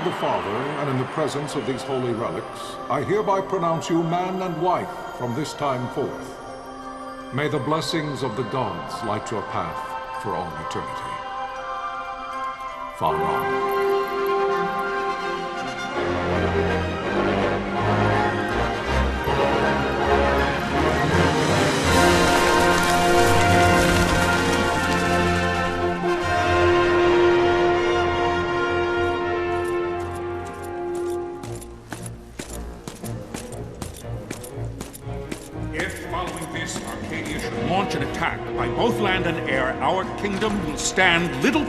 the Father, and in the presence of these holy relics, I hereby pronounce you man and wife from this time forth. May the blessings of the gods light your path for all eternity. Far on. Launch an attack by both land and air, our kingdom will stand little...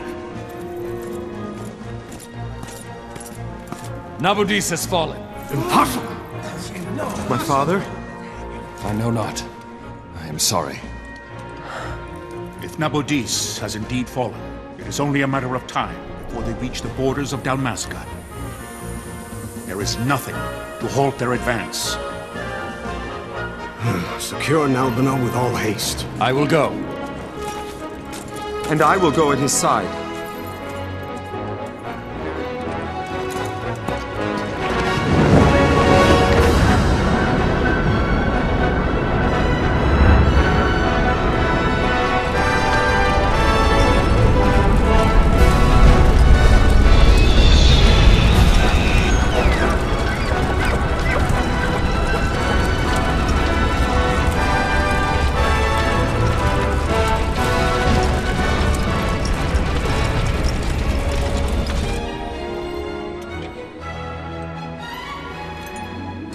Nabudis has fallen. Impossible! My father? I know not. I am sorry. If Nabudis has indeed fallen, it is only a matter of time before they reach the borders of Dalmasca. There is nothing to halt their advance. Secure Nalbina with all haste. I will go. And I will go at his side.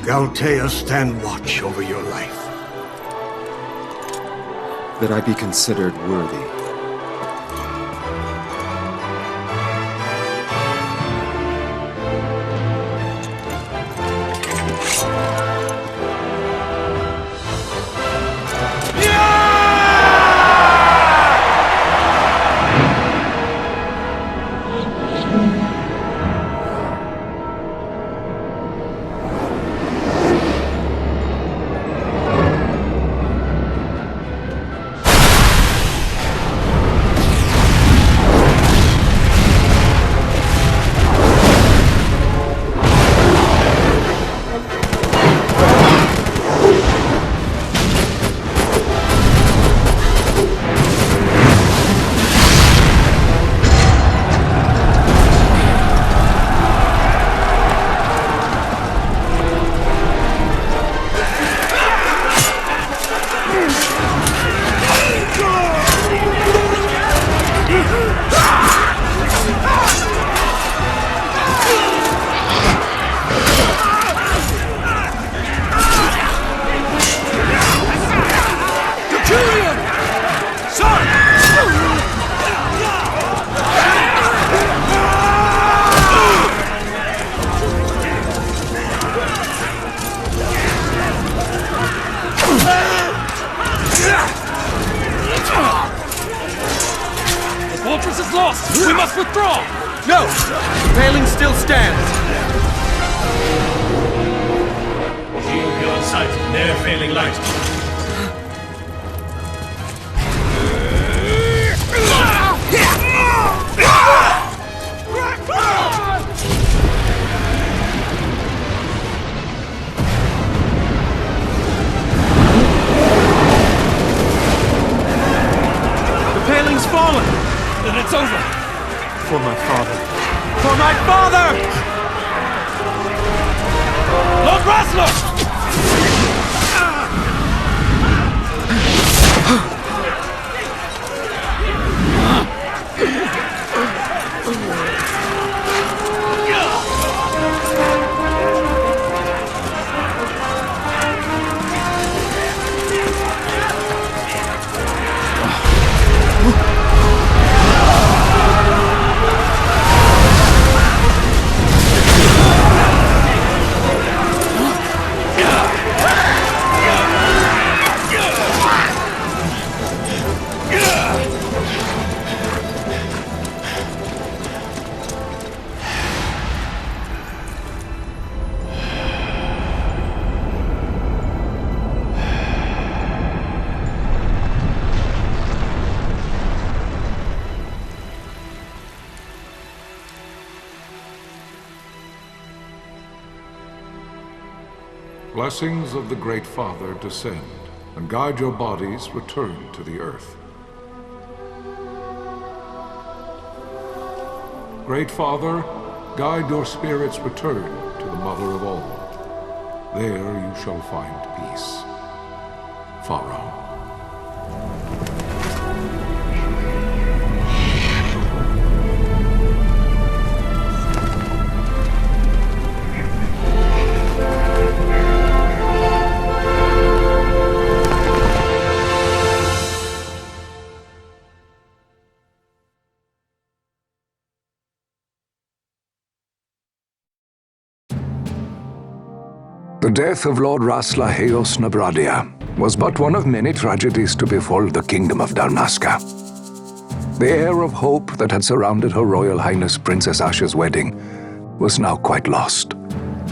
Galtea, stand watch over your life. That I be considered worthy. We must withdraw! No! The paling still stands! Shield your sight, ne'er failing light. The paling's fallen! Then it's over! For my father. For my father! Lord Rasler! blessings of the Great Father descend, and guide your bodies return to the earth. Great Father, guide your spirits return to the Mother of all. There you shall find peace. Pharaoh. The death of Lord Rasla Heos Nabradia was but one of many tragedies to befall the Kingdom of Dalmasca. The air of hope that had surrounded Her Royal Highness Princess Asha's wedding was now quite lost.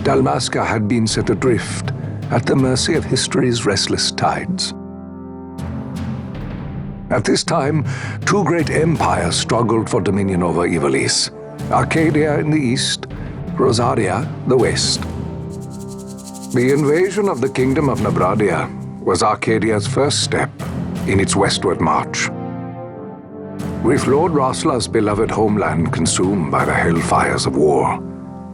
Dalmasca had been set adrift at the mercy of history's restless tides. At this time, two great empires struggled for dominion over Ivalice: Arcadia in the east, Rosaria the west. The invasion of the Kingdom of Nabradia was Arcadia's first step in its westward march. With Lord Rasla's beloved homeland consumed by the hellfires of war,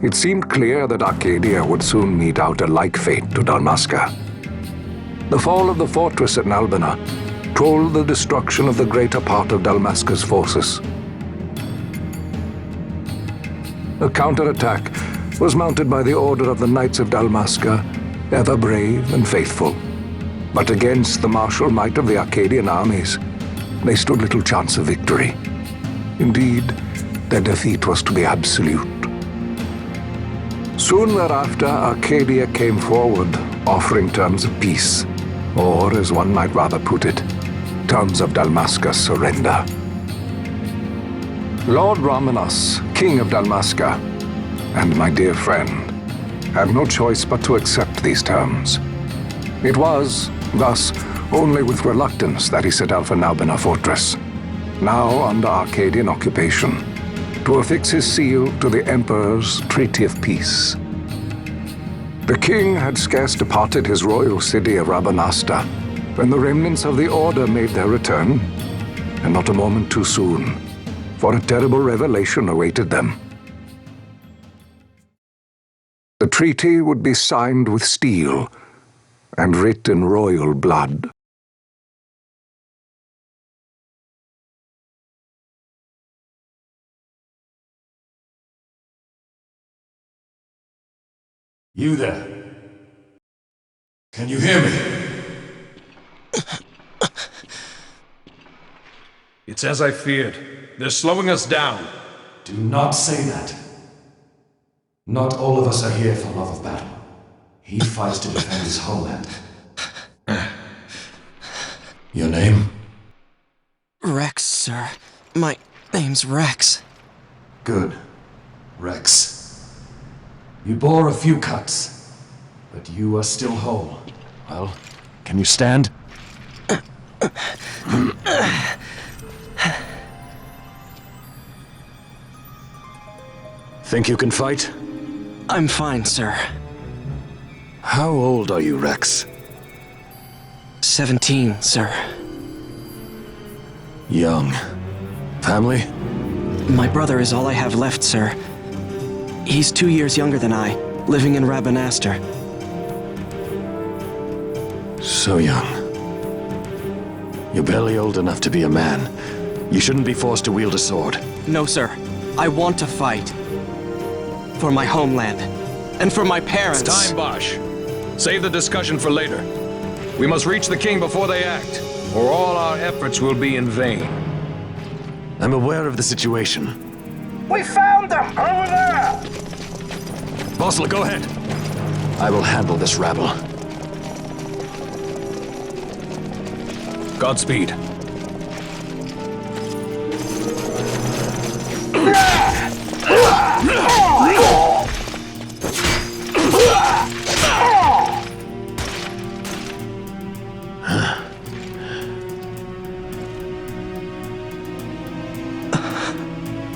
it seemed clear that Arcadia would soon mete out a like fate to Dalmasca. The fall of the fortress at Nalbina told the destruction of the greater part of Dalmasca's forces. A counterattack was mounted by the order of the Knights of Dalmasca, ever brave and faithful. But against the martial might of the Arcadian armies, they stood little chance of victory. Indeed, their defeat was to be absolute. Soon thereafter, Arcadia came forward, offering terms of peace, or, as one might rather put it, terms of Dalmasca's surrender. Lord Ramenas, King of Dalmasca, and my dear friend, had no choice but to accept these terms. It was, thus, only with reluctance that he set out for Nalbina Fortress, now under Arcadian occupation, to affix his seal to the Emperor's Treaty of Peace. The king had scarce departed his royal city of Rabanasta when the remnants of the Order made their return, and not a moment too soon, for a terrible revelation awaited them. The treaty would be signed with steel and writ in royal blood. You there? Can you hear me? It's as I feared. They're slowing us down. Do not say that. Not all of us are here for love of battle. He fights to defend his homeland. Your name? Rex, sir. My name's Rex. Good. Rex. You bore a few cuts, but you are still whole. Well, can you stand? Think you can fight? I'm fine, sir. How old are you, Rex? 17, sir. Young. Family? My brother is all I have left, sir. He's 2 years younger than I, living in Rabanastre. So young. You're barely old enough to be a man. You shouldn't be forced to wield a sword. No, sir. I want to fight. For my homeland. And for my parents. It's time, Bosch. Save the discussion for later. We must reach the king before they act, or all our efforts will be in vain. I'm aware of the situation. We found them! Over there! Bosla, go ahead. I will handle this rabble. Godspeed.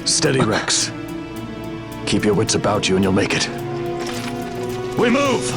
Steady, Rex. Keep your wits about you and you'll make it. We move!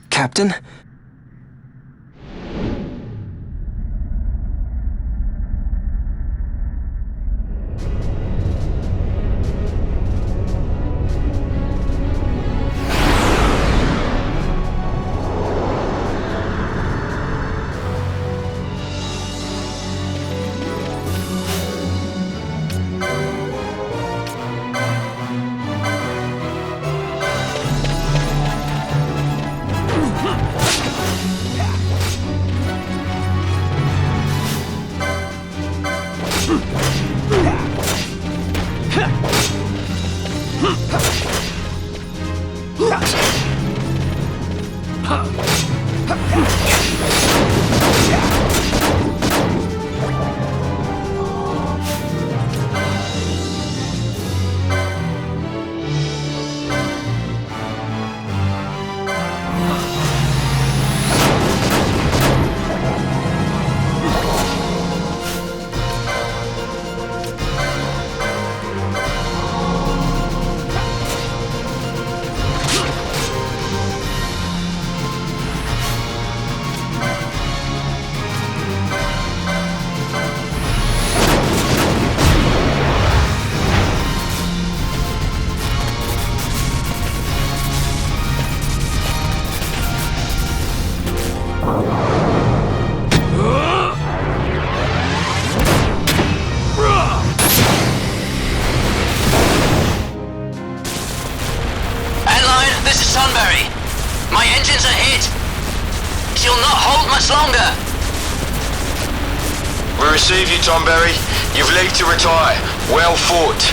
Captain? My engines are hit! She'll not hold much longer! We receive you, Tomberry. You've leave to retire. Well fought.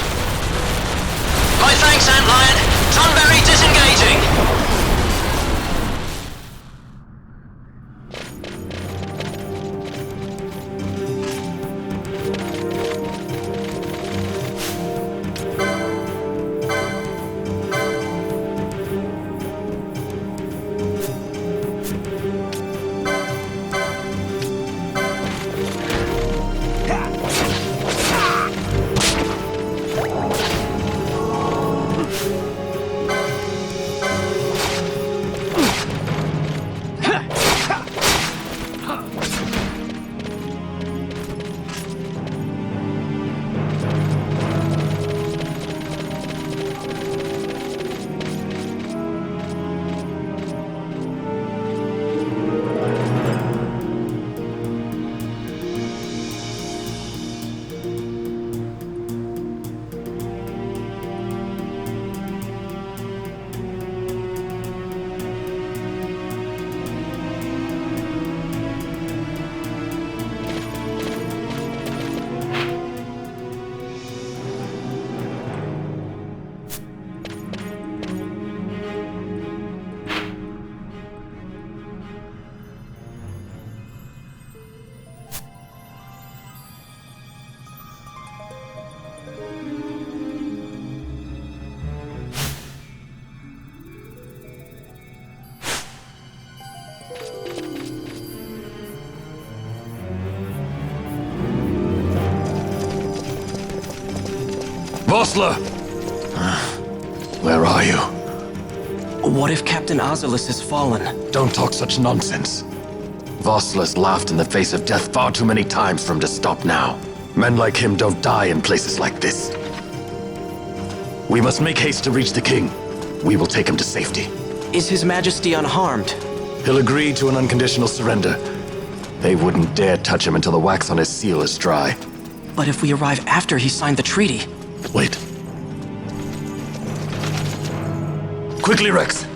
My thanks, Antlion. Tonberry disengaging! Vossler! Where are you? What if Captain Oculus has fallen? Don't talk such nonsense. Vossler's laughed in the face of death far too many times for him to stop now. Men like him don't die in places like this. We must make haste to reach the king. We will take him to safety. Is His Majesty unharmed? He'll agree to an unconditional surrender. They wouldn't dare touch him until the wax on his seal is dry. But if we arrive after he signed the treaty... Wait. Quickly, Rex!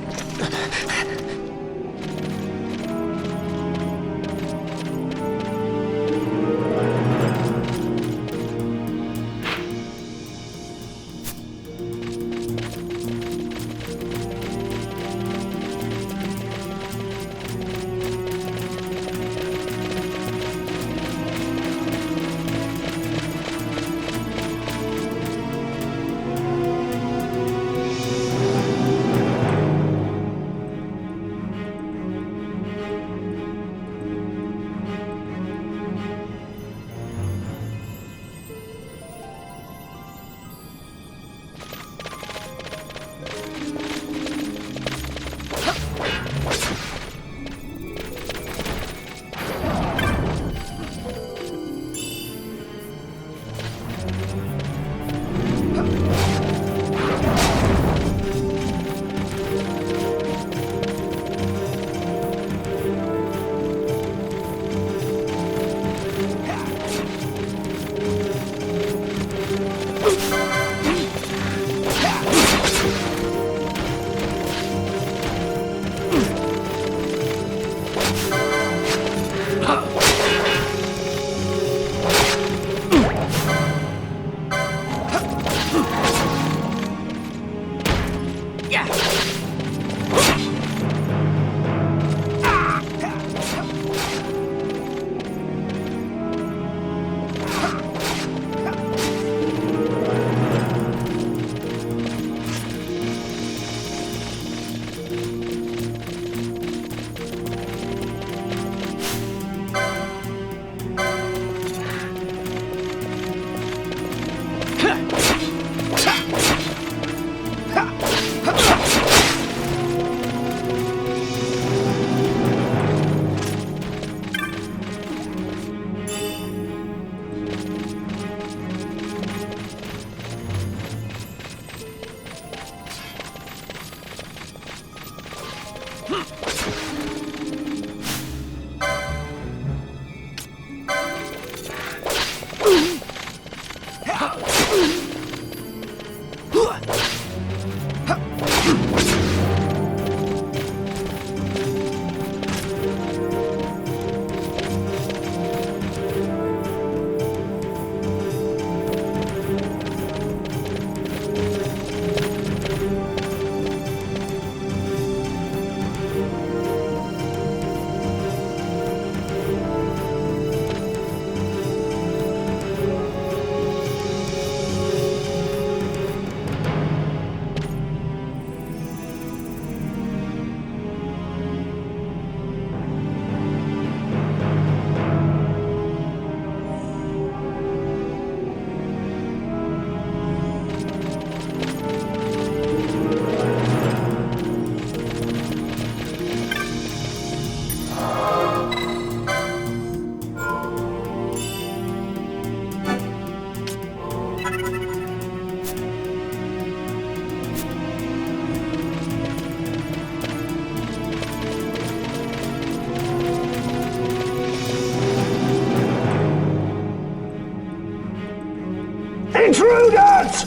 Intruders!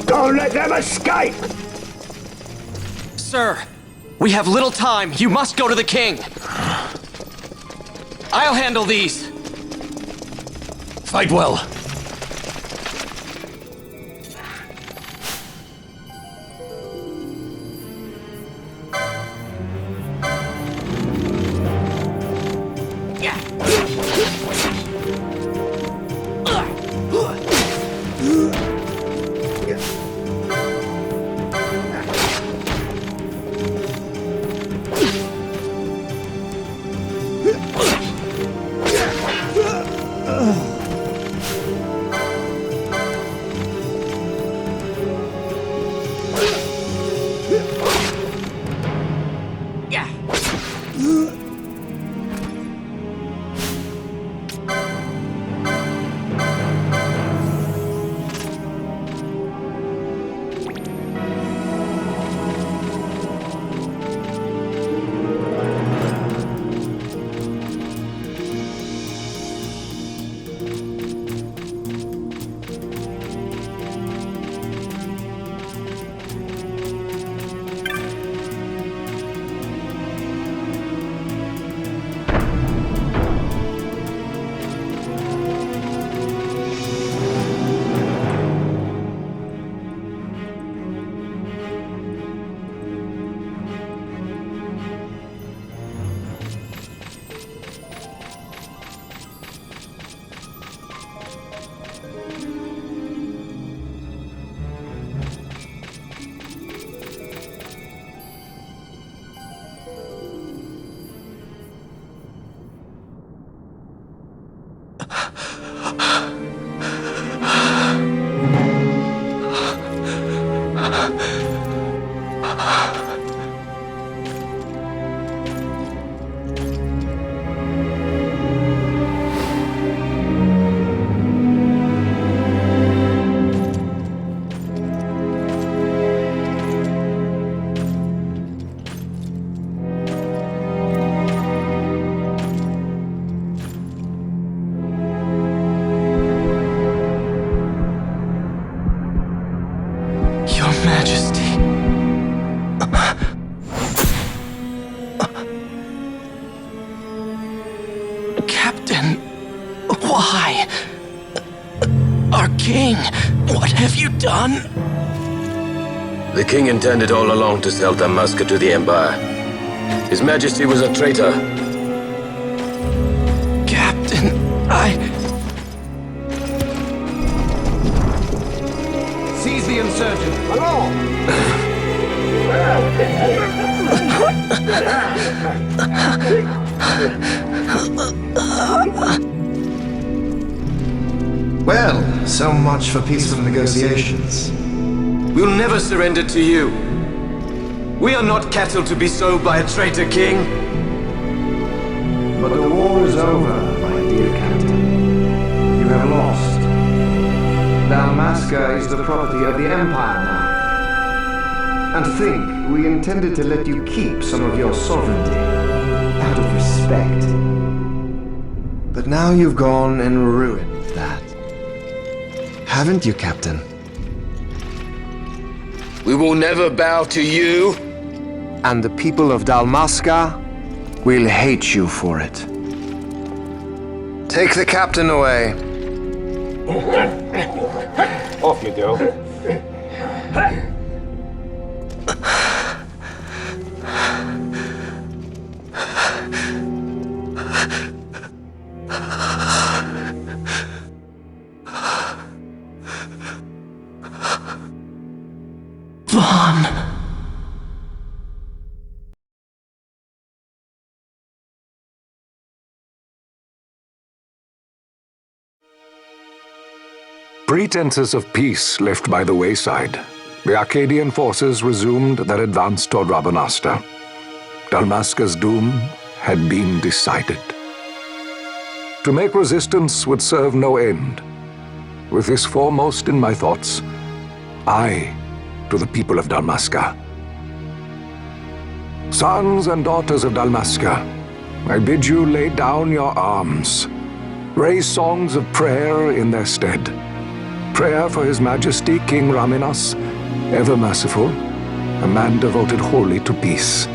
Don't let them escape! Sir, we have little time. You must go to the king. I'll handle these. Fight well. The king intended all along to sell Dalmasca to the Empire. His Majesty was a traitor. Captain, Seize the insurgent. Along! Well, so much for peaceful negotiations. We'll never surrender to you. We are not cattle to be sold by a traitor king. But the war is over, my dear captain. You have lost. Dalmasca is the property of the Empire now. And think, we intended to let you keep some of your sovereignty, out of respect. But now you've gone and ruined that. Haven't you, Captain? We will never bow to you. And the people of Dalmasca will hate you for it. Take the captain away. Off you go. Vaughn. Pretenses of peace left by the wayside, the Arcadian forces resumed their advance toward Rabanasta. Dalmasca's doom had been decided. To make resistance would serve no end. With this foremost in my thoughts, I, to the people of Dalmasca. Sons and daughters of Dalmasca, I bid you lay down your arms. Raise songs of prayer in their stead. Prayer for His Majesty King Raminas, ever merciful, a man devoted wholly to peace.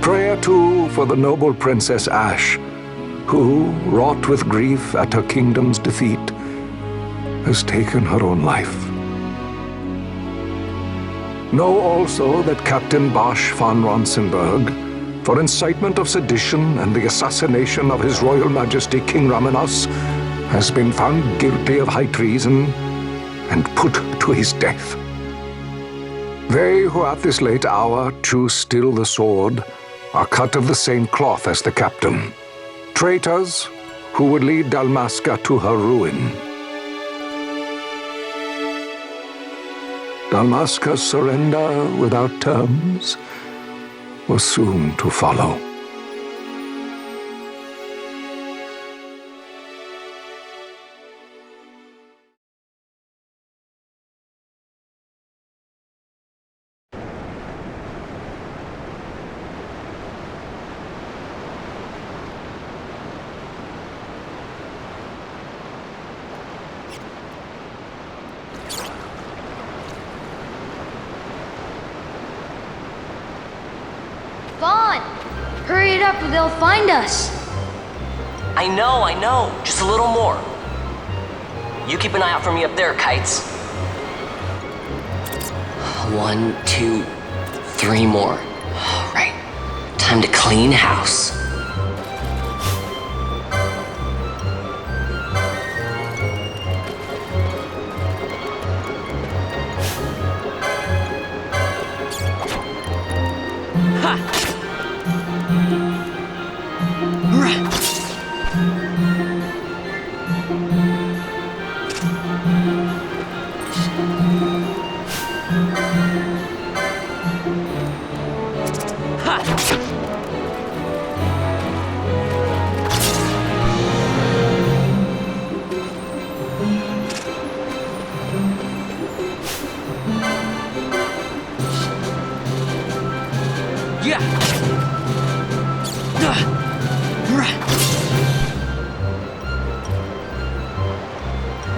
Prayer, too, for the noble Princess Ash, who, wrought with grief at her kingdom's defeat, has taken her own life. Know also that Captain Bosch von Ronsenberg, for incitement of sedition and the assassination of His Royal Majesty King Raminas, has been found guilty of high treason and put to his death. They who at this late hour choose still the sword are cut of the same cloth as the captain, traitors who would lead Dalmasca to her ruin. Dalmasca's surrender without terms was soon to follow. Vaughn! Hurry it up or they'll find us! I know. Just a little more. You keep an eye out for me up there, Kites. 1, 2, 3 more. All right. Time to clean house.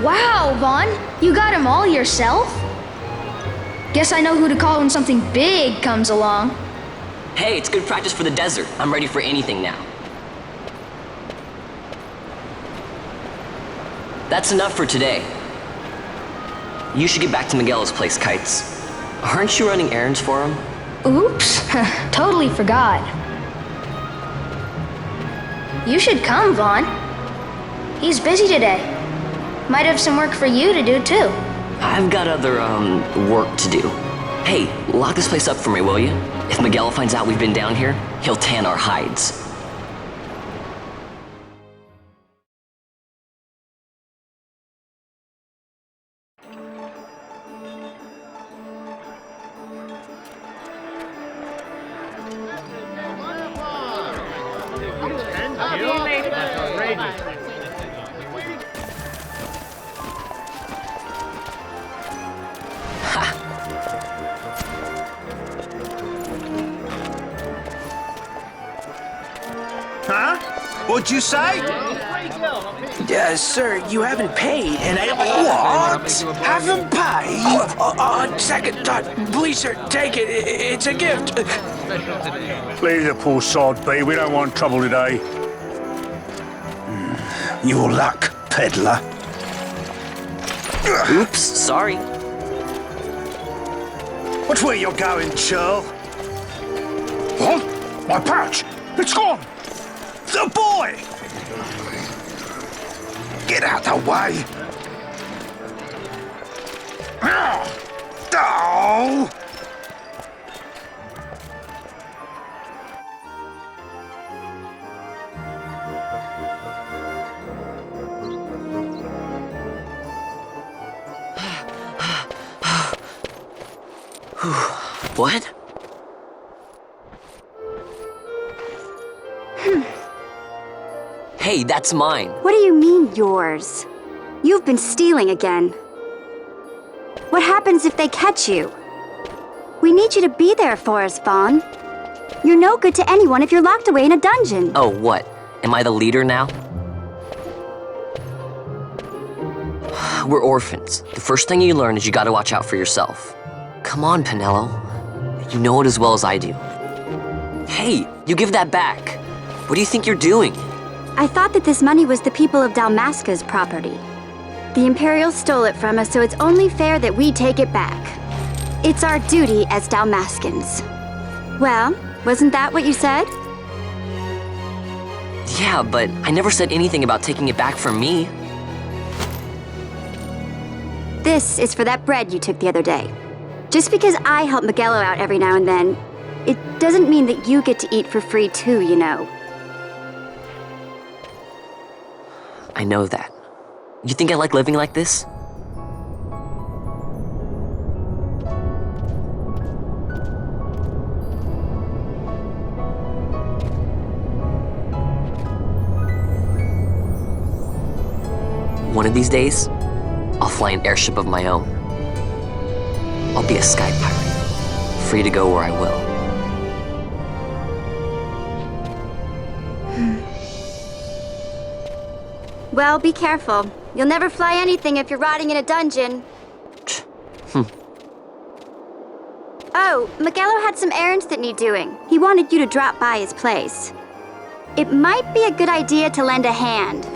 Wow, Vaughn! You got him all yourself? Guess I know who to call when something big comes along. Hey, it's good practice for the desert. I'm ready for anything now. That's enough for today. You should get back to Miguel's place, Kites. Aren't you running errands for him? Oops, totally forgot. You should come, Vaughn. He's busy today. Might have some work for you to do, too. I've got other, work to do. Hey, lock this place up for me, will you? If Miguel finds out we've been down here, he'll tan our hides. Huh? What'd you say? Sir, you haven't paid, and I... What? Haven't paid? On second thought, please, sir, take it. It's a gift. Leave the poor sod be. We don't want trouble today. Your luck, peddler. Oops, sorry. Watch where you're going, churl. What? My pouch! It's gone! The boy! Get out the way! Oh! What? Hey, that's mine. What do you mean, yours? You've been stealing again. What happens if they catch you? We need you to be there for us, Vaughn. You're no good to anyone if you're locked away in a dungeon. Oh, what? Am I the leader now? We're orphans. The first thing you learn is you gotta watch out for yourself. Come on, Pinello. You know it as well as I do. Hey, you give that back. What do you think you're doing? I thought that this money was the people of Dalmasca's property. The Imperials stole it from us, so it's only fair that we take it back. It's our duty as Dalmascans. Well, wasn't that what you said? Yeah, but I never said anything about taking it back from me. This is for that bread you took the other day. Just because I help Miguelo out every now and then, it doesn't mean that you get to eat for free too, you know. I know that. You think I like living like this? One of these days, I'll fly an airship of my own. I'll be a sky pirate, free to go where I will. Well, be careful. You'll never fly anything if you're rotting in a dungeon. Oh, Miguelo had some errands that need doing. He wanted you to drop by his place. It might be a good idea to lend a hand.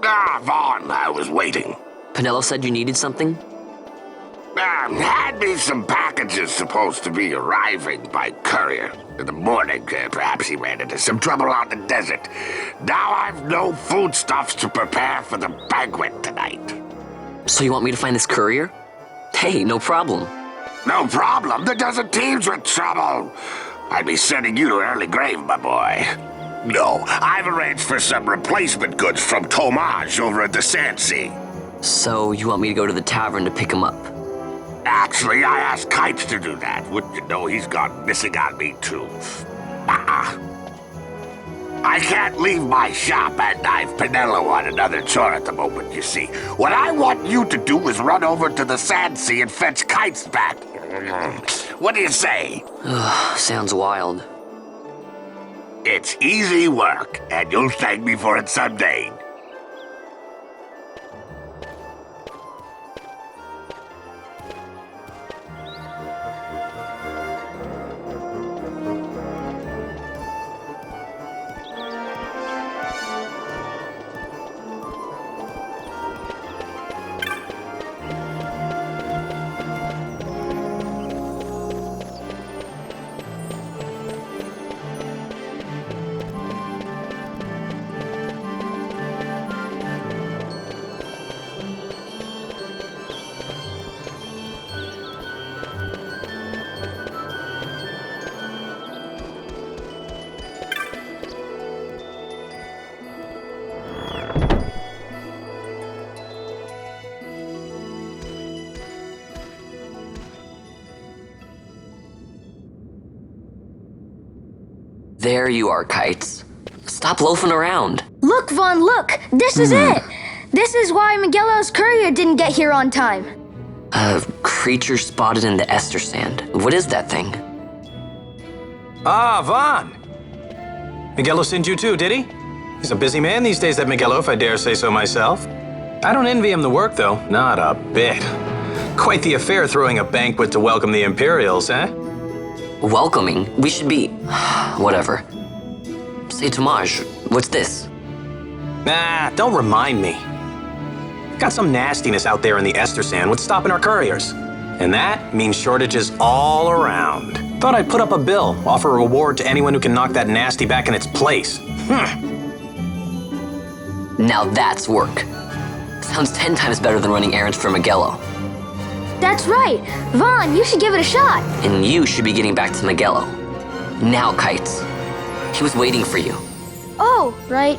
Ah, Vaughn, I was waiting. Pinello said you needed something? had me some packages supposed to be arriving by courier. In the morning, perhaps he ran into some trouble out in the desert. Now I've no foodstuffs to prepare for the banquet tonight. So you want me to find this courier? Hey, no problem. No problem. The desert teems with trouble. I'd be sending you to an early grave, my boy. No, I've arranged for some replacement goods from Tomage over at the Sand Sea. So you want me to go to the tavern to pick him up? Actually, I asked Kites to do that. Wouldn't you know he's gone missing on me, too. I can't leave my shop, and I've Pinello on another chore at the moment, you see. What I want you to do is run over to the Sand Sea and fetch Kites back. What do you say? Sounds wild. It's easy work, and you'll thank me for it someday. There you are, Kites. Stop loafing around. Look, Vaughn, look! This is it! This is why Miguelo's courier didn't get here on time. A creature spotted in the Ester Sand. What is that thing? Ah, Vaughn! Miguelo sent you too, did he? He's a busy man these days, that Miguelo, if I dare say so myself. I don't envy him the work, though. Not a bit. Quite the affair throwing a banquet to welcome the Imperials, eh? Welcoming? We should be... whatever. Say, Tomage, what's this? Nah, don't remind me. Got some nastiness out there in the Ester Sand. What's stopping our couriers? And that means shortages all around. Thought I'd put up a bill, offer a reward to anyone who can knock that nasty back in its place. Now that's work. Sounds 10 times better than running errands for Miguelo. That's right! Vaughn, you should give it a shot! And you should be getting back to Miguelo. Now, Kites. He was waiting for you. Oh, right.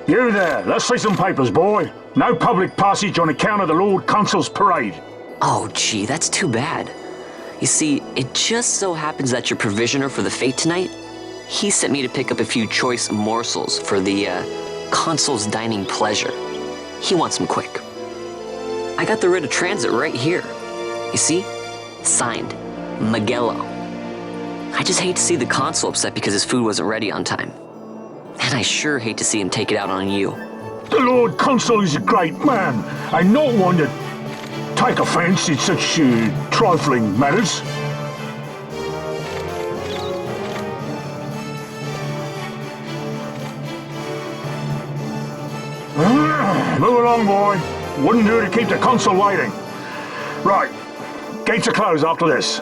You there, let's see some papers, boy. No public passage on account of the Lord Consul's parade. Oh, gee, that's too bad. You see, it just so happens that your provisioner for the fete tonight, he sent me to pick up a few choice morsels for the, Consul's dining pleasure. He wants them quick. I got the writ of transit right here. You see? Signed, Magello. I just hate to see the Consul upset because his food wasn't ready on time. And I sure hate to see him take it out on you. The Lord Consul is a great man, and not one to take offense in such trifling matters. Move along, boy. Wouldn't do to keep the Consul waiting. Right, gates are closed after this.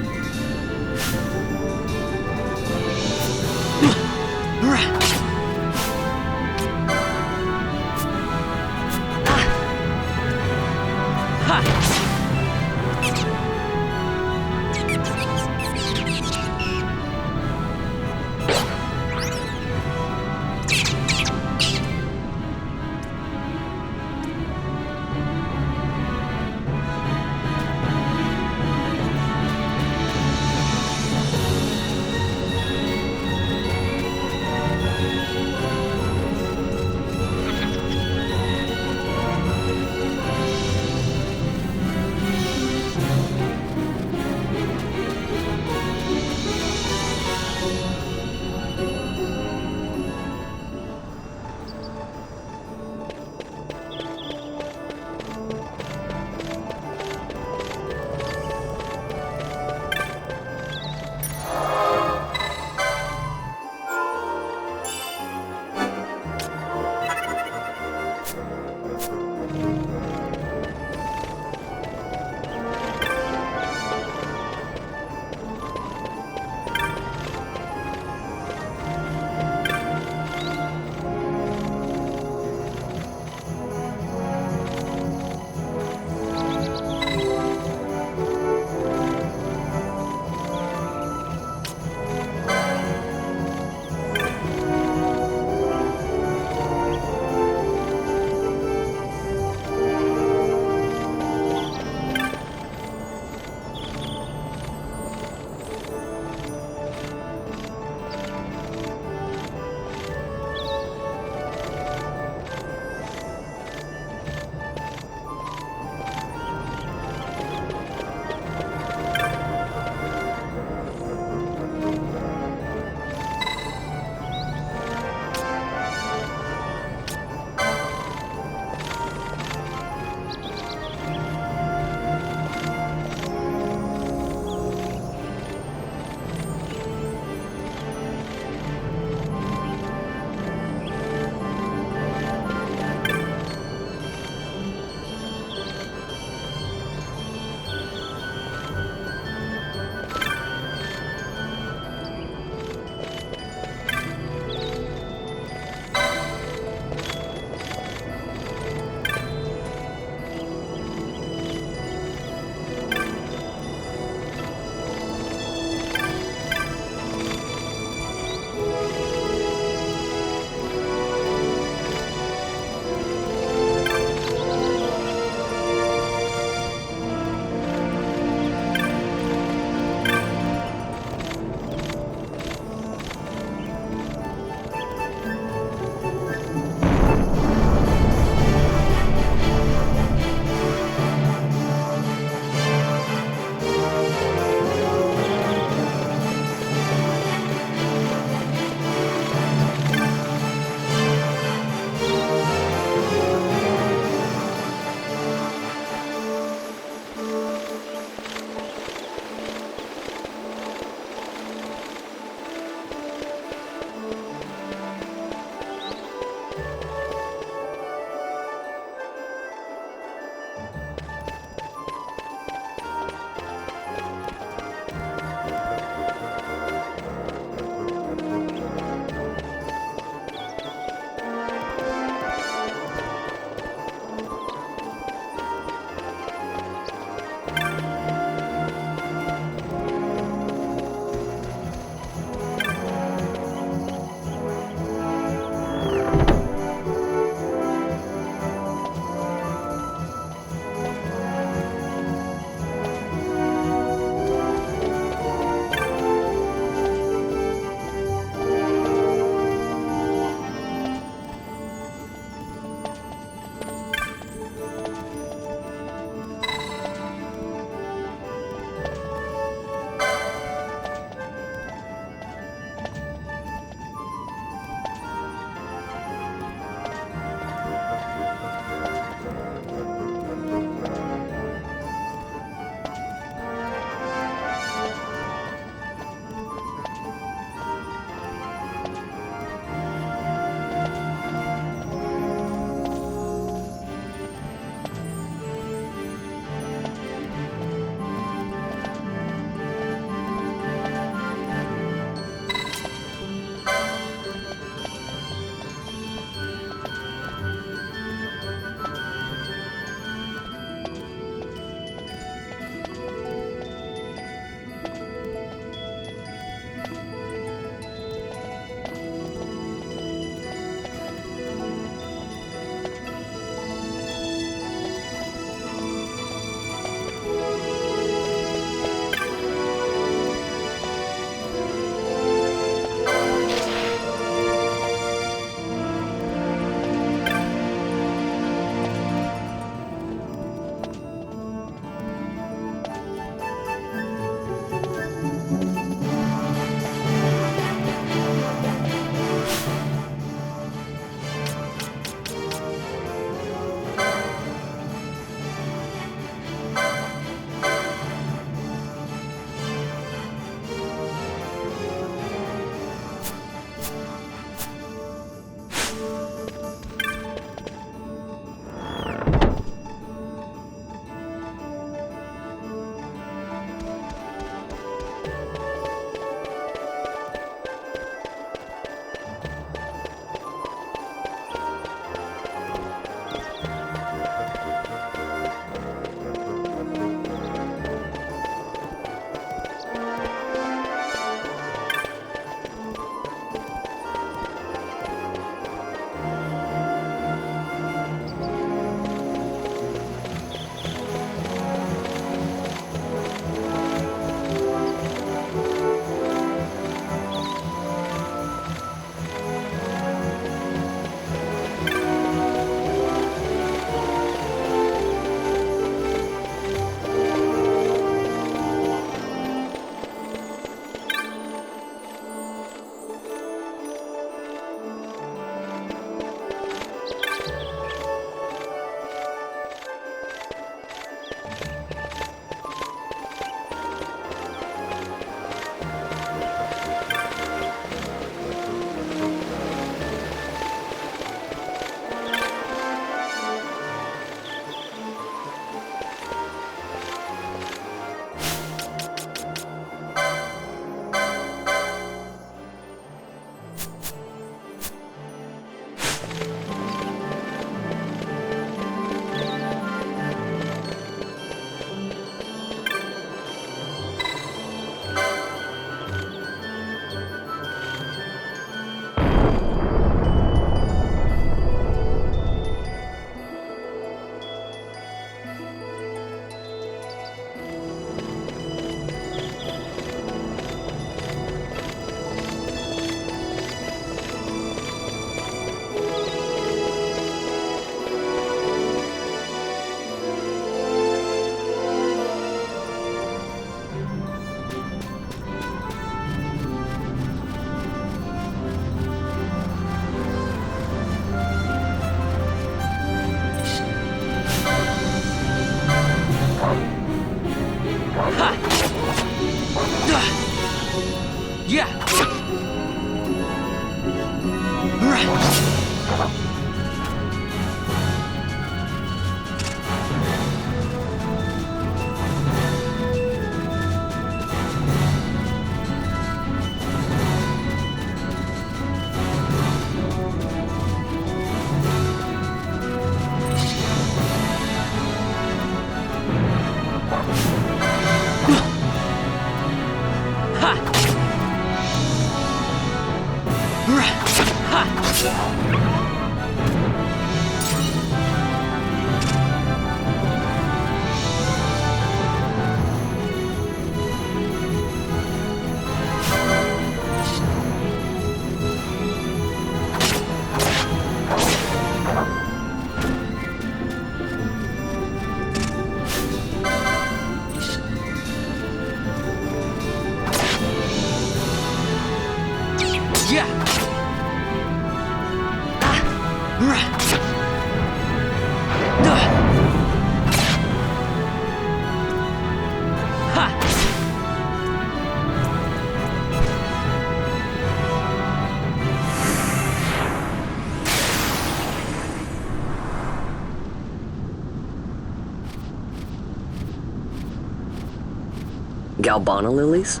Galbana lilies?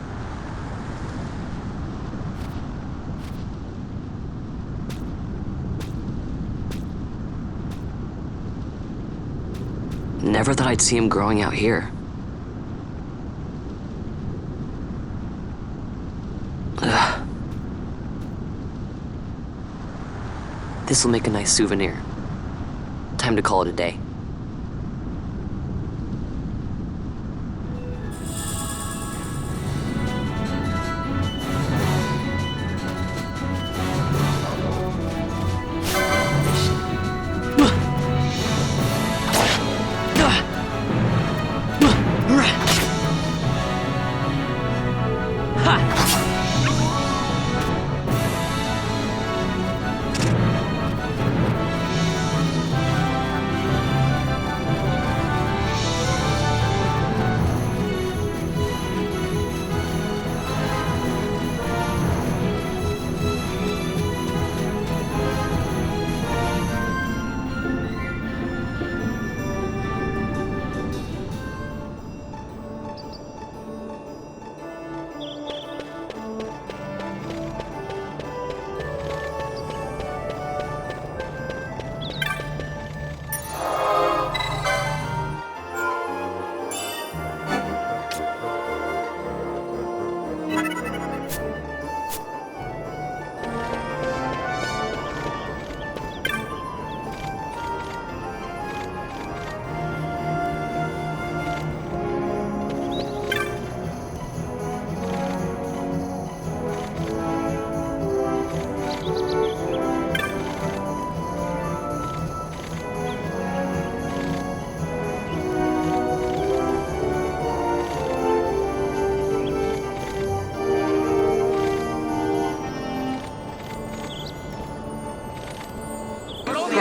Never thought I'd see him growing out here. Ugh. This'll make a nice souvenir. Time to call it a day.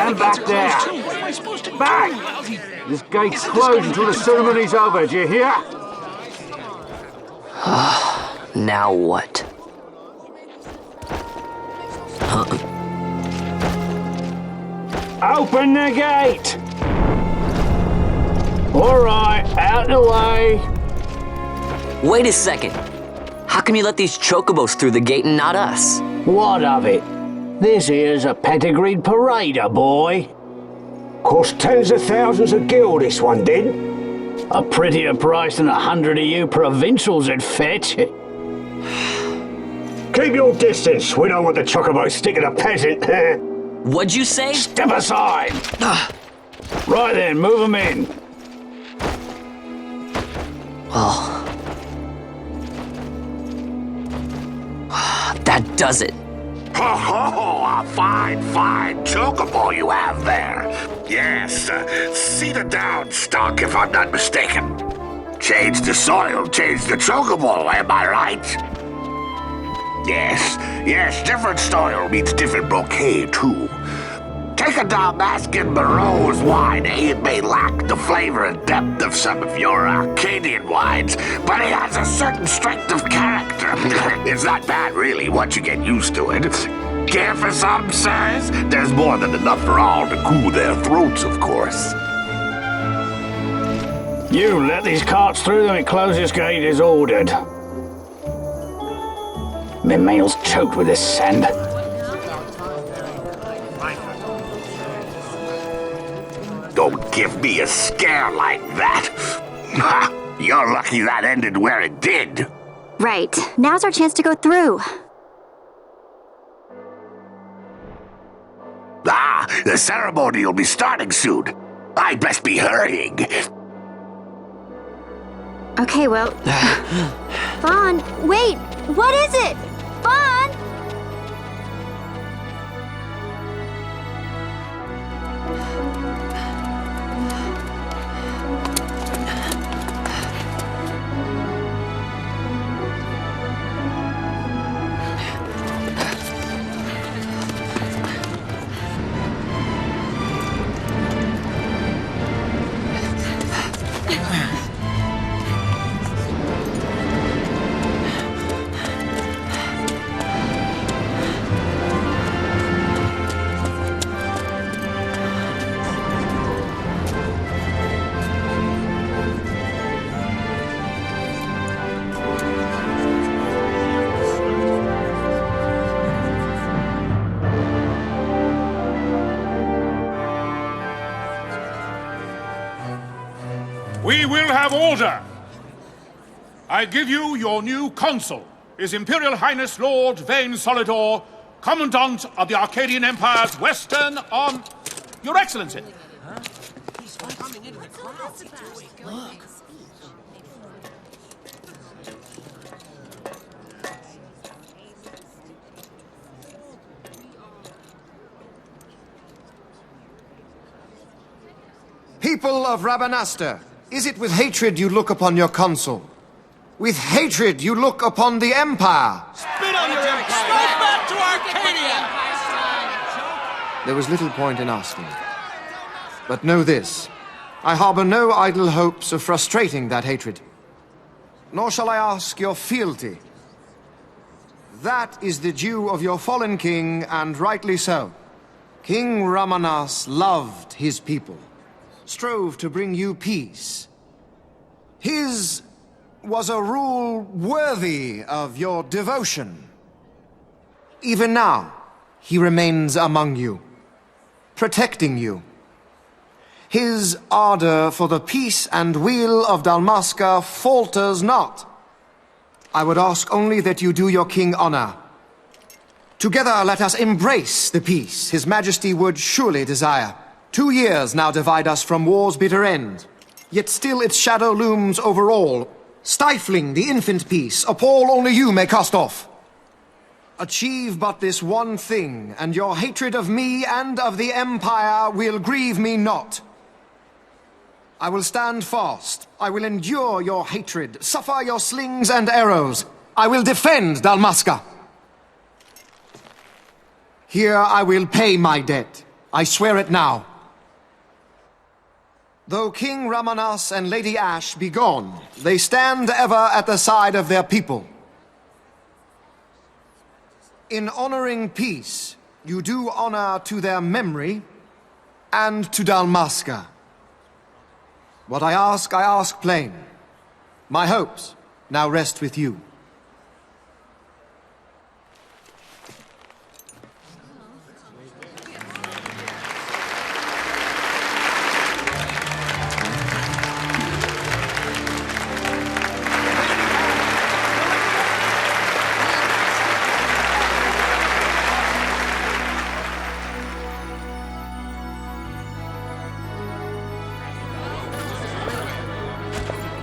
Stand back there! Back! This gate's closed until the ceremony's over, do you hear? Now what? Open the gate! Alright, out the way! Wait a second. How come you let these chocobos through the gate and not us? What of it? This here's a pedigreed parader, boy. Cost tens of thousands of gil, this one did. A prettier price than 100 of you provincials would fetch. Keep your distance. We don't want the chocobo sticking a peasant. What'd you say? Step aside. Right then, move them in. Well... that does it. Ho ho! A fine chocobo you have there. Yes, cedar down stock if I'm not mistaken. Change the soil, change the chocobo, am I right? Yes, different soil means different bouquet too. Take a Dalmascan Barreau's wine, it may lack the flavor and depth of some of your Arcadian wines, but it has a certain strength of character. It's not bad, really, once you get used to it. Care for some, sirs? There's more than enough for all to cool their throats, of course. You let these carts through when the closest gate is ordered. My meal's choked with this sand. Don't give me a scare like that. You're lucky that ended where it did. Right. Now's our chance to go through. The ceremony will be starting soon. I'd best be hurrying. Okay, well... Vaughn, wait! What is it? Vaughn! We will have order. I give you your new consul, His Imperial Highness Lord Vane Solidor, Commandant of the Arcadian Empire's Western Arm... Your Excellency! People of Rabanastre, is it with hatred you look upon your consul? With hatred you look upon the Empire? Spit on your empire! Strike back to Arcadia! There was little point in asking. But know this, I harbor no idle hopes of frustrating that hatred. Nor shall I ask your fealty. That is the due of your fallen king, and rightly so. King Ramanas loved his people, strove to bring you peace. His was a rule worthy of your devotion. Even now, he remains among you, protecting you. His ardor for the peace and weal of Dalmasca falters not. I would ask only that you do your king honor. Together let us embrace the peace His Majesty would surely desire. 2 years now divide us from war's bitter end, yet still its shadow looms over all, stifling the infant peace a pall only you may cast off. Achieve but this one thing, and your hatred of me and of the Empire will grieve me not. I will stand fast. I will endure your hatred, suffer your slings and arrows. I will defend Dalmasca. Here I will pay my debt. I swear it now. Though King Ramanas and Lady Ash be gone, they stand ever at the side of their people. In honoring peace, you do honor to their memory and to Dalmasca. What I ask plain. My hopes now rest with you.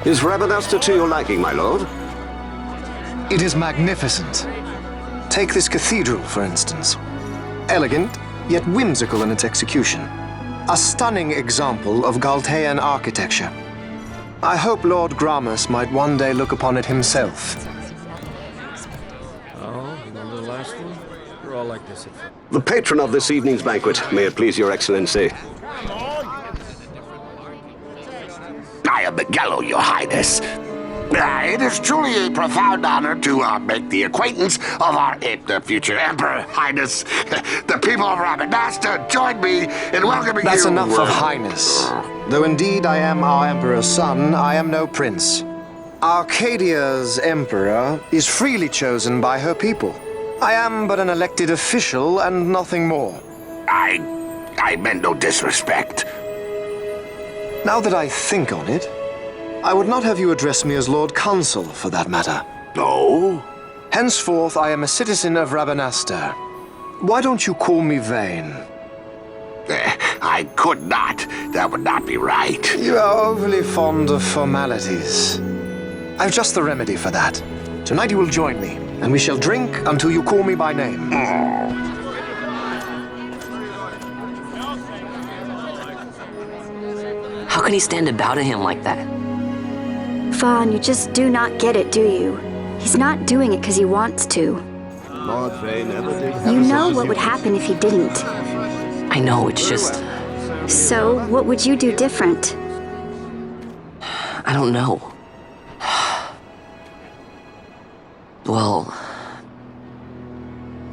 Is Rabanastre to your liking, my lord? It is magnificent. Take this cathedral, for instance. Elegant, yet whimsical in its execution. A stunning example of Galtean architecture. I hope Lord Gramus might one day look upon it himself. Oh, you want the last one? We're all like this. The patron of this evening's banquet, may it please your excellency. I am Miguel, your highness. It is truly a profound honor to make the acquaintance of our future emperor, highness. The people of Rabanastre join me in welcoming you. That's enough of highness. Though indeed I am our emperor's son, I am no prince. Arcadia's emperor is freely chosen by her people. I am but an elected official and nothing more. I meant no disrespect. Now that I think on it, I would not have you address me as Lord Consul, for that matter. No? Henceforth, I am a citizen of Rabanastre. Why don't you call me Vane? I could not. That would not be right. You are overly fond of formalities. I've just the remedy for that. Tonight you will join me, and we shall drink until you call me by name. How can he stand about to him like that? Vaughn, you just do not get it, do you? He's not doing it because he wants to. Lord Vane never did. You know what would happen if he didn't. I know, it's just... So, what would you do different? I don't know. Well...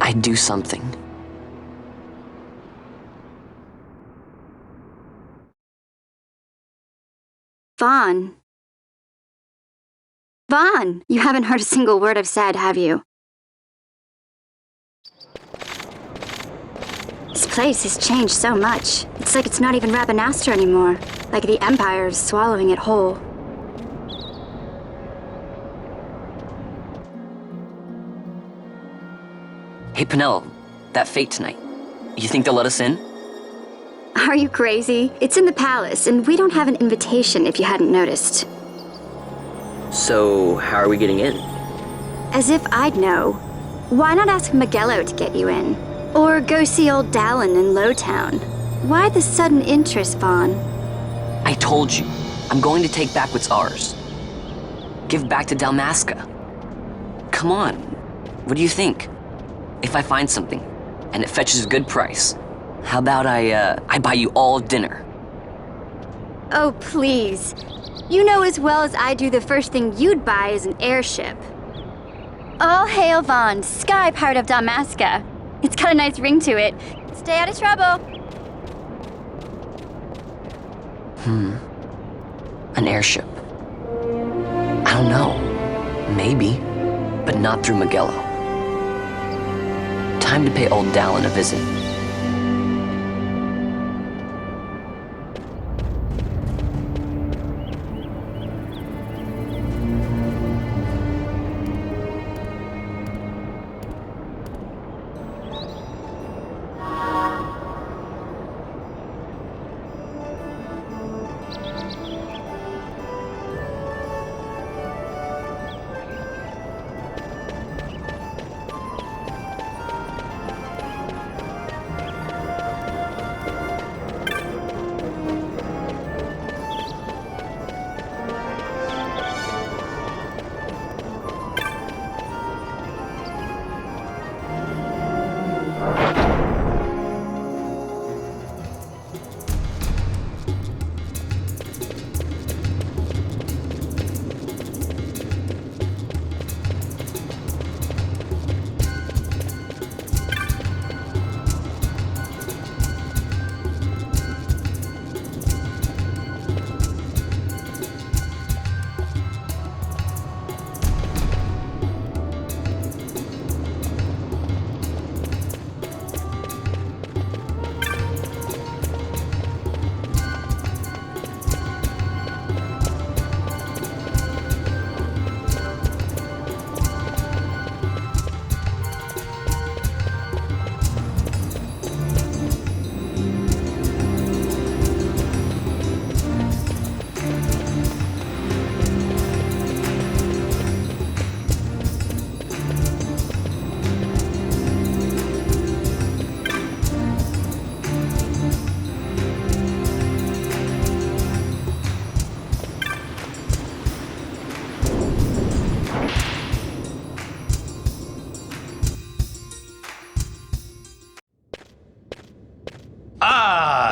I'd do something. Vaughn. Vaughn! You haven't heard a single word I've said, have you? place has changed so much. It's like it's not even Rabanastre anymore. Like the Empire is swallowing it whole. Hey, Penelo, that fete tonight. You think they'll let us in? Are you crazy? It's in the palace, and we don't have an invitation if you hadn't noticed. So, how are we getting in? As if I'd know. Why not ask Miguelo to get you in? Or go see old Dallin in Lowtown? Why the sudden interest, Vaughn? I told you, I'm going to take back what's ours. Give back to Dalmasca. Come on, what do you think? If I find something, and it fetches a good price, how about I buy you all dinner? Oh, please. You know as well as I do the first thing you'd buy is an airship. All hail Vaughn, sky part of Dalmasca. It's got a nice ring to it. Stay out of trouble. An airship. I don't know. Maybe. But not through Miguelo. Time to pay old Dallin a visit.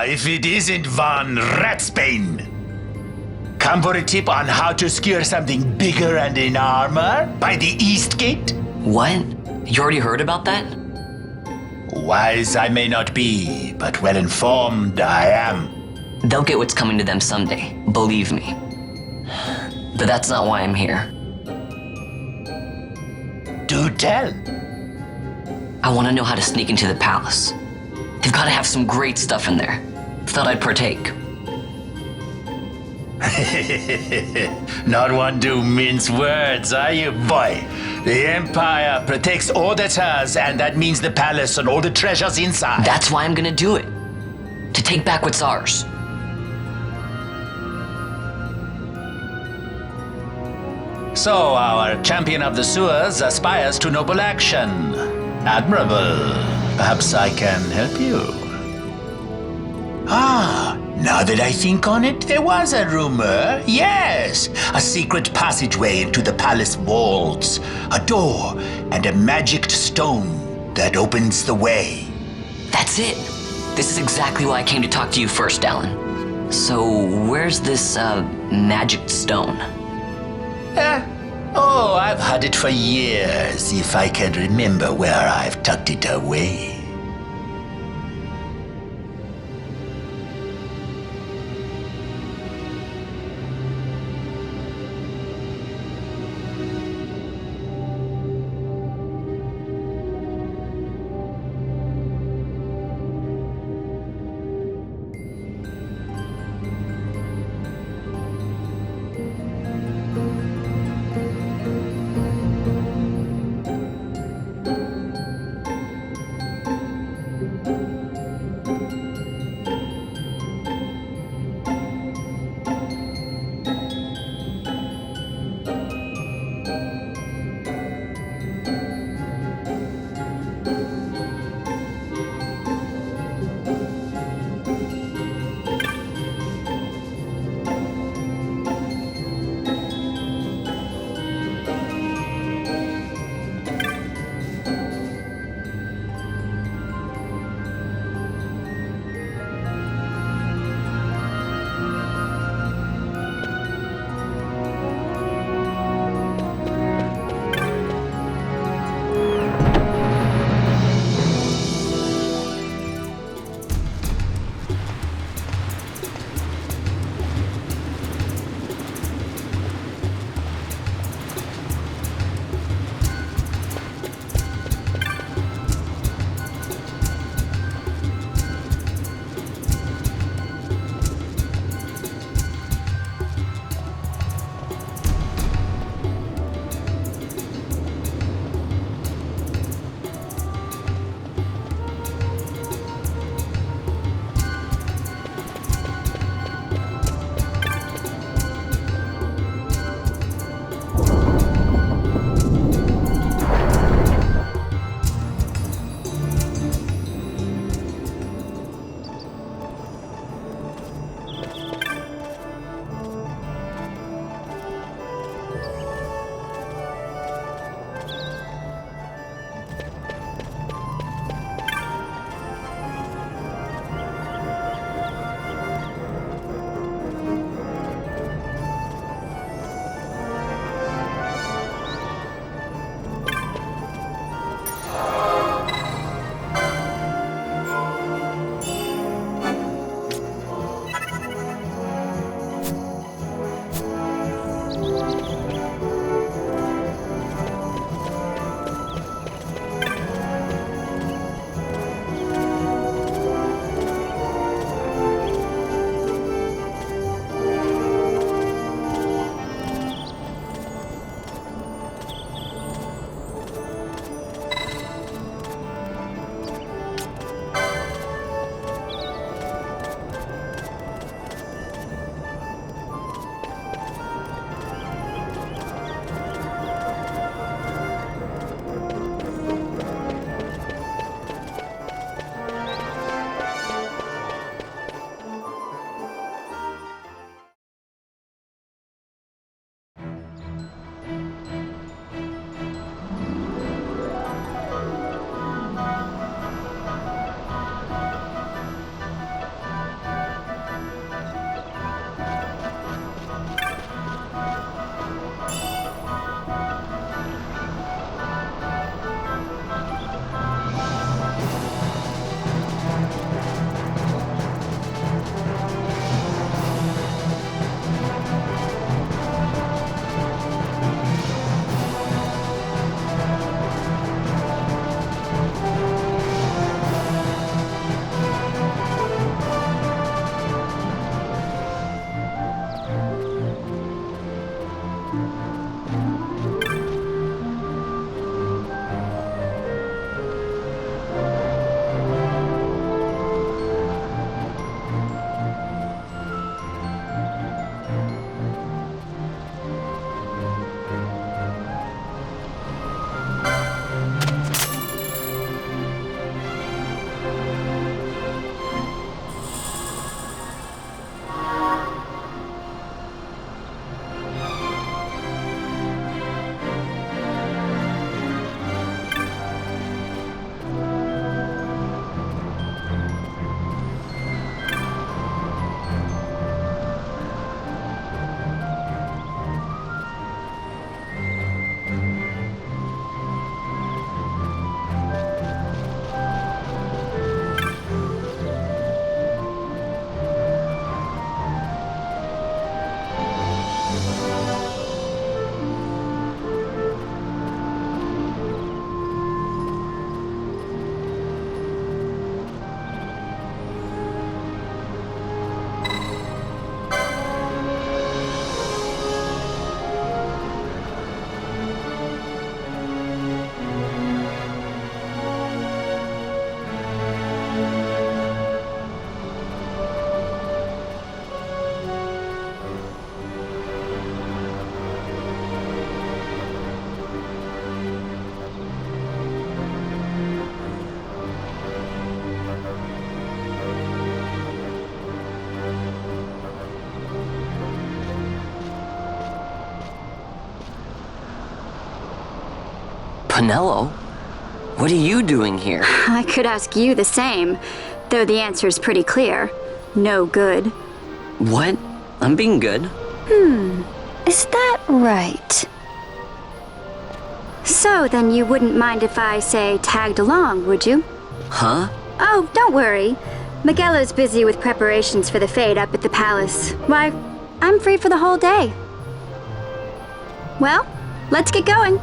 If it isn't Von Ratsbane. Come for a tip on how to secure something bigger and in armor by the East Gate? What? You already heard about that? Wise I may not be, but well informed I am. They'll get what's coming to them someday, believe me. But that's not why I'm here. Do tell. I want to know how to sneak into the palace. They've got to have some great stuff in there. Thought I'd partake. Not one to mince words, are you, boy? The Empire protects all that's hers, and that means the palace and all the treasures inside. That's why I'm gonna do it. To take back what's ours. So our champion of the sewers aspires to noble action. Admirable. Perhaps I can help you. Now that I think on it, there was a rumor. Yes, a secret passageway into the palace walls, a door, and a magic stone that opens the way. That's it. This is exactly why I came to talk to you first, Dallin. So, where's this, magic stone? I've had it for years, if I can remember where I've tucked it away. Pinello, what are you doing here? I could ask you the same, though the answer's pretty clear. No good. What? I'm being good. Is that right? So then you wouldn't mind if I, say, tagged along, would you? Huh? Oh, don't worry. Miguelo's busy with preparations for the fete up at the palace. Why, I'm free for the whole day. Well, let's get going.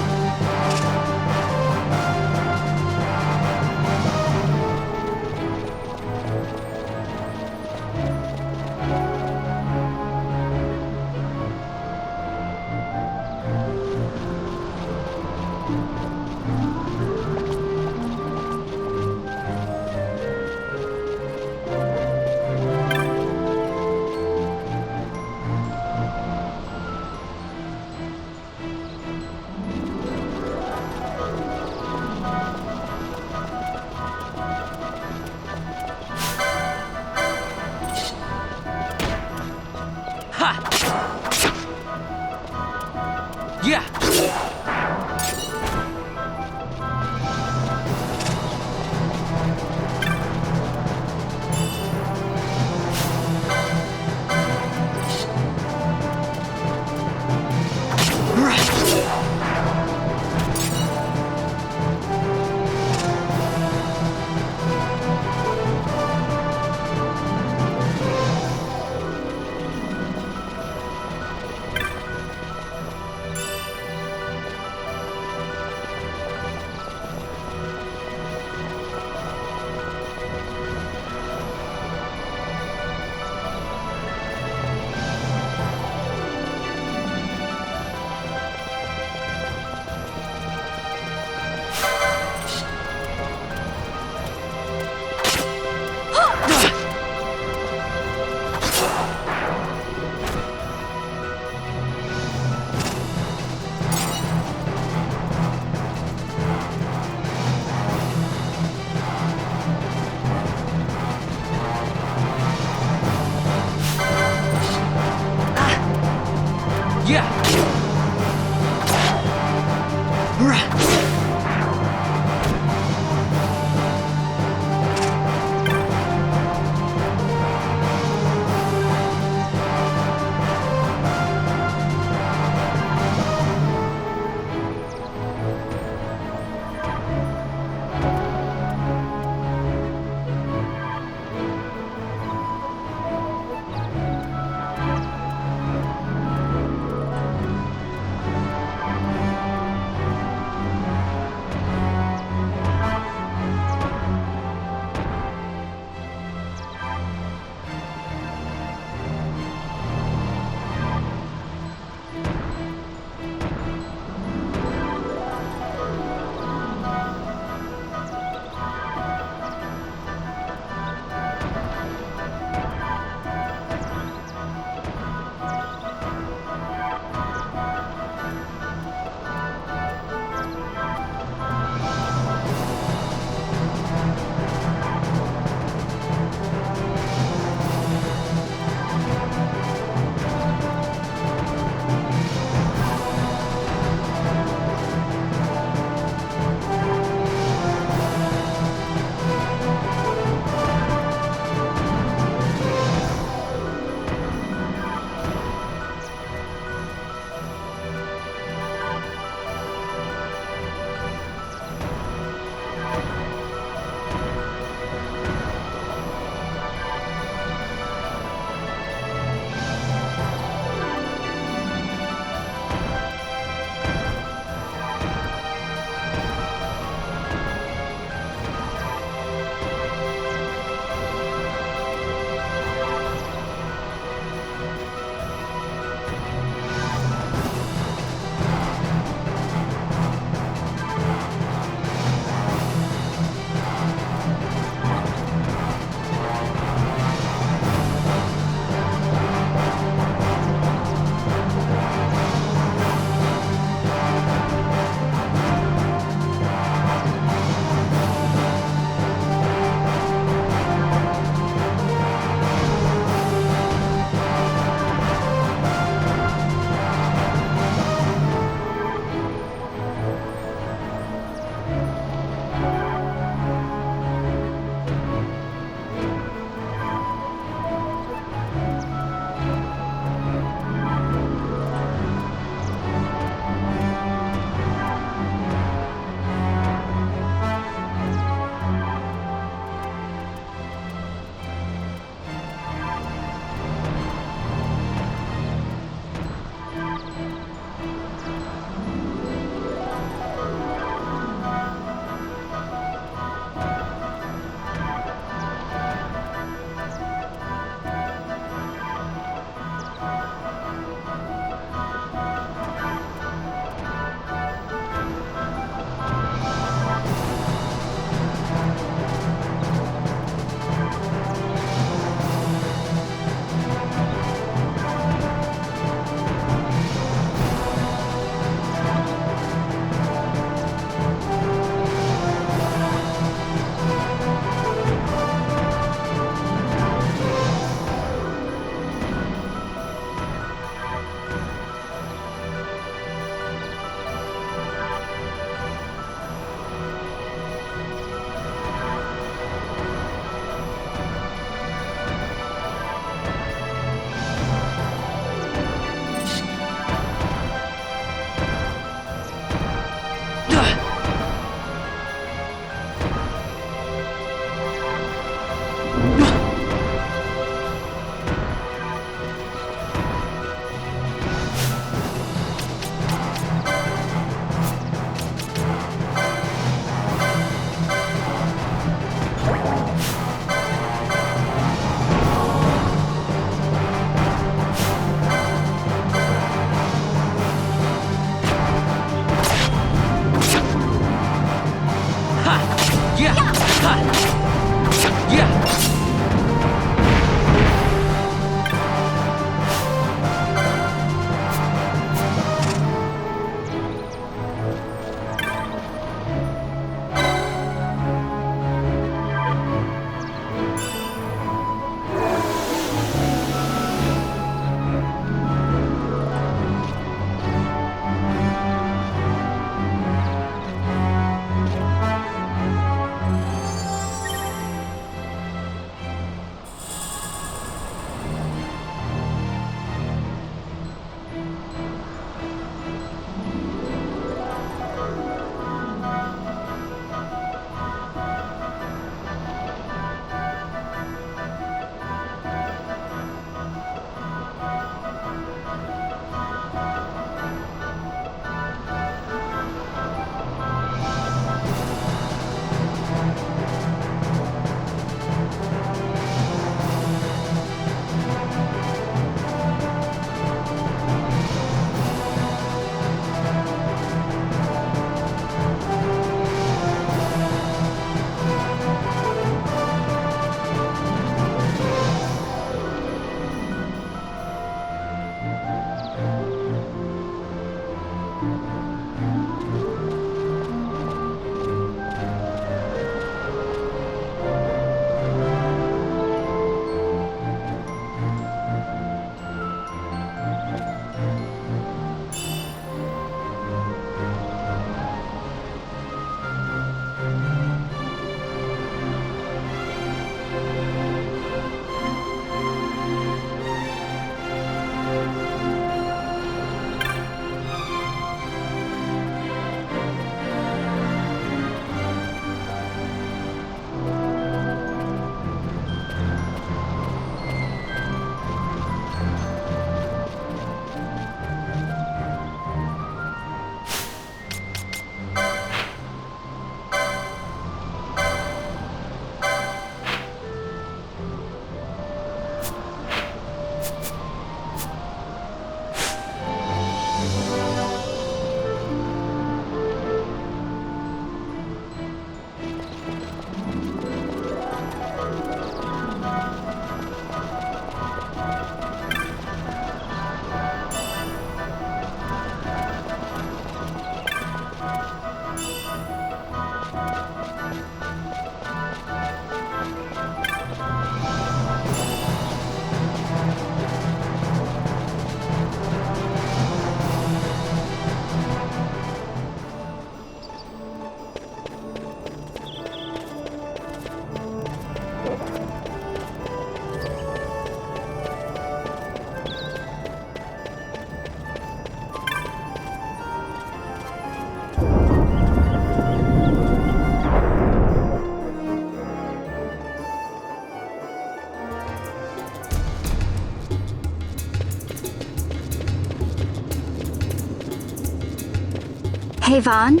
Hey, Vaughn.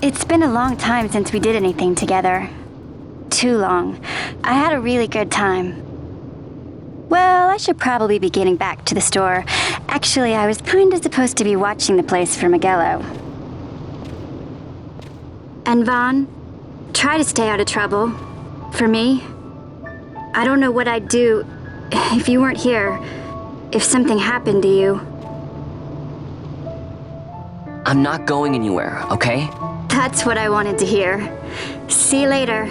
It's been a long time since we did anything together. Too long. I had a really good time. Well, I should probably be getting back to the store. Actually, I was kinda supposed to be watching the place for Miguelo. And Vaughn, try to stay out of trouble. For me. I don't know what I'd do if you weren't here. If something happened to you. I'm not going anywhere, okay? That's what I wanted to hear. See you later.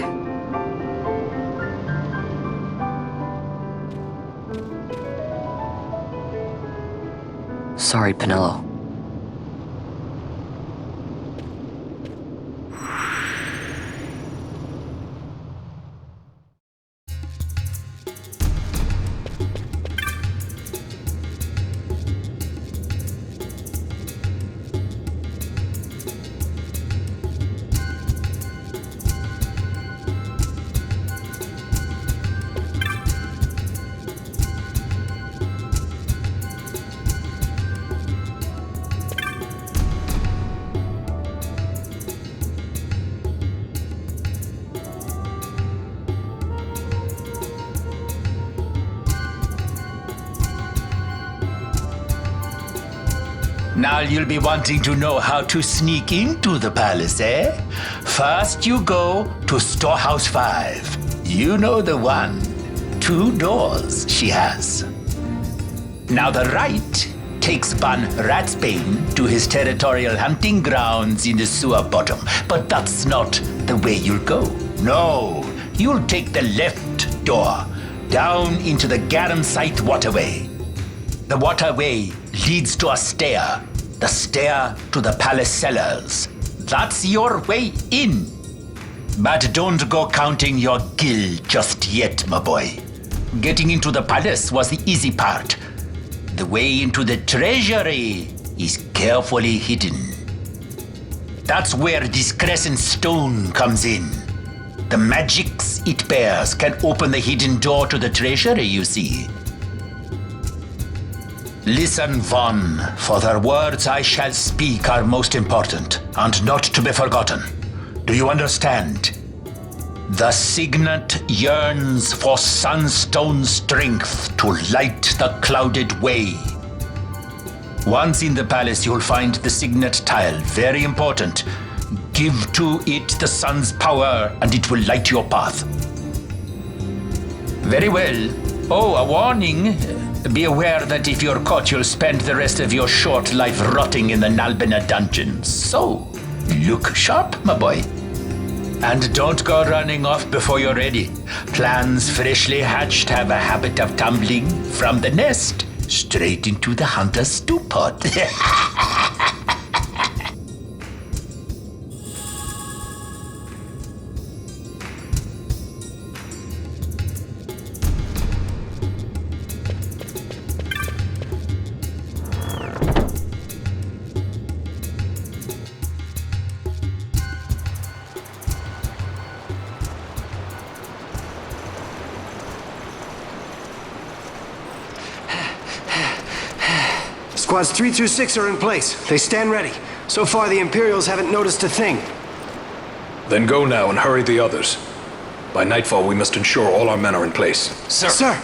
Sorry, Pinello. Now you'll be wanting to know how to sneak into the palace, eh? First you go to Storehouse 5. You know the one. 2 doors she has. Now the right takes Ban Ratsbane to his territorial hunting grounds in the sewer bottom. But that's not the way you'll go. No, you'll take the left door down into the Garamsite waterway. The waterway leads to a stair. The stair to the palace cellars. That's your way in. But don't go counting your gil just yet, my boy. Getting into the palace was the easy part. The way into the treasury is carefully hidden. That's where this crescent stone comes in. The magics it bears can open the hidden door to the treasury, you see. Listen, Von, for the words I shall speak are most important, and not to be forgotten. Do you understand? The signet yearns for sunstone strength to light the clouded way. Once in the palace, you'll find the signet tile, very important. Give to it the sun's power, and it will light your path. Very well. Oh, a warning. Be aware that if you're caught, you'll spend the rest of your short life rotting in the Nalbina dungeons. So, look sharp, my boy. And don't go running off before you're ready. Plans freshly hatched have a habit of tumbling from the nest straight into the hunter's stew pot. Squads 3 through 6 are in place. They stand ready. So far, the Imperials haven't noticed a thing. Then go now and hurry the others. By nightfall, we must ensure all our men are in place. Sir!